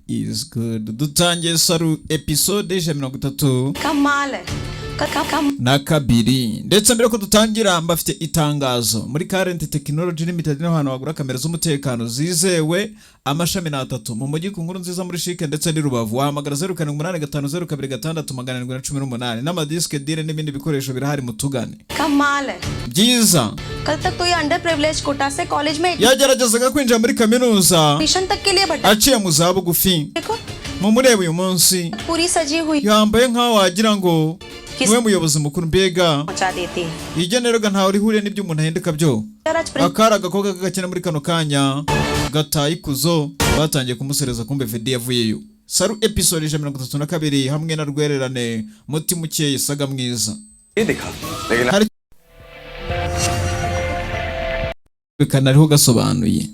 is good. Dutangiye Saru episode 30 Kamale na kabiri. Ndetse mbere ko dutangira mbafite itangazo. Muri Current Technology Limited niho hantu bagura kamera z'umutekano zizewe amashami na 3 mu mujyi ku nkuru nziza muri Shike ndetse ni Rubavu. Wahamagara 0850262718 n'amadiske dire n'ibindi bikoresho birahari mutugane. Kamale Byiza. कल तक तो ये under privilege Kota से कॉलेज में yageragezaga kwinjira muri kaminuza admission तक के लिए भटका aciye mu za bugufi देखो mu mureba uyu munsi पूरी सजी हुई yambaye nkaho wagira ngo niwe muyobozi mukuru mbega पहुंचा देती igeneroga ntawe rihuriye n'ibyo umuntu ahendeka byo akara agakobwa gakina muri kano kanya gataye ikuzo batangiye kumusereza kumbe video yavuyeyo. Saru episode 32 hamwe na rwererane muti mukeye Saga Mwiza bikanariho Agasobanuye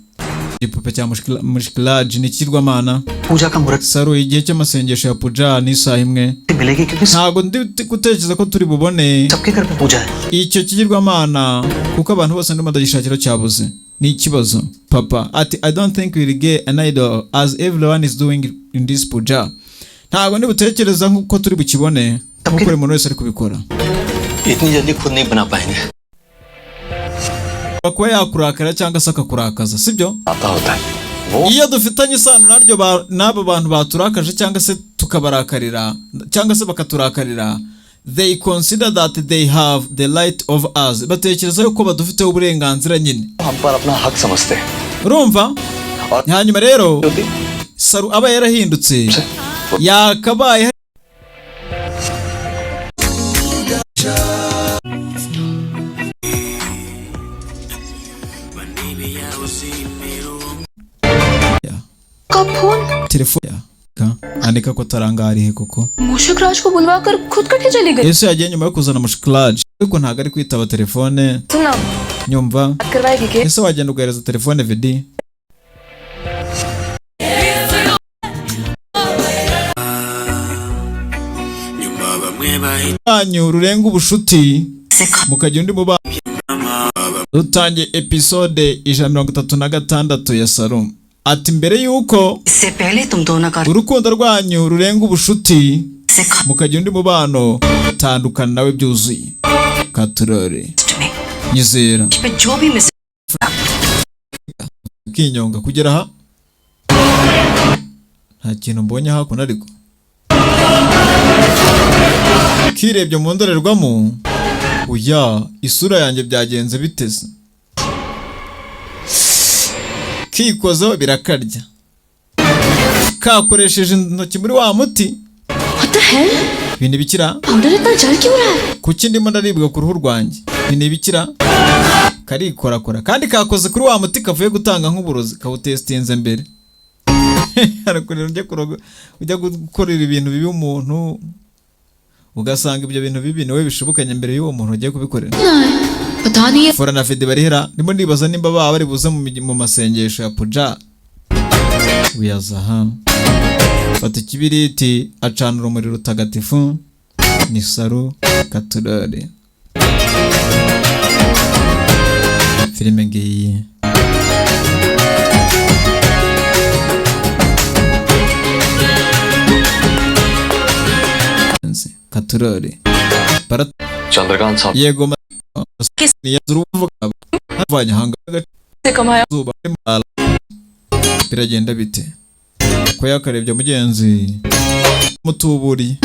ipupe cya mushkilaji nikirwamana पूजा का मुहूर्त Saru igihe cy'amasengesho ya puja ni isaha imwe मिलेगी क्योंकि ntago ndi gutekereza ko turi bubone सबके घर पे पूजा है. icyo kigirwamana kuko abantu bose ndimo ndagishakira cyabuze ni ikibazo. Papa ati I don't think we'll get an idol as everyone is doing in this puja. Ntago ndi butekereza nkuko turi bukibone kuko buri muntu wese ari kubikora. इतनी जल्दी खुद नहीं बना पाएंगे. Bakwa yakurakara cyangwa se akakurakaza sibyo? आता होता है. Iyo dufitanye isano naryo n'abo bantu baturakaje cyangwa se tukabarakarira cyangwa se bakaturakarira, they consider that they have the right of us. Batekereza yuko badufite uburenganzira nyine. हम पर अपना हक समझते हैं. Urumva? Hanyuma rero Saru aba yarahindutse yakabaye कब phone telefone andika ko tarangarihe koko मुशक राज को बुलवाकर खुद कटे चली गई. Yesu yagiye nyuma yo kuzana mushkilaji ariko ntago ari kwitaba telefone. सुना Nyumva बात करवाएगी के ese wagenda ugahereza telefone Vidi banyu rurenga ubushuti mukajya undi muba. Dutangiye episode 136 ya Saru ati mbere yuko इससे पहले तुम दोनों का urukundo rwanyu rurenga ubushuti mukajya undi mubano tandukana nawe byuzuye katurore nyizera पे जो भी miss kinyonga kugera ha nta kintu mbonye hakuno ariko kirebye mu ndorerwamo uya isura yanjye byagenze biteze kikozo birakarya kakoresheje intoki muri wa muti What the hell? ibintu bikira powder इतना जल क्यों रहा है? kuki ndimo ndaribwa ku ruhu rwanjye ibintu bikira karikorakora kandi kakoze kuri wa muti kavuye gutanga nk'uburozi kawutestinze mbere arakurira ujya gukorera ibintu bibi umuntu ugasanga ibyo bintu bibi niwe bishobokanye mbere y'uwo muntu ugiye kubikorera. पता नहीं है. Fora na Fede barihera ndimo ndibaza nimba baba bari buze mu masengesho ya puja uyaza ha fata ikibiriti acana urumuri rutagatifu ni Saru katurare filime ngiyi katurare para Chandrakant साहब yego avanye hanga से कमाया. zuba biragenda bite ko yakarebye mugenzi mutuburi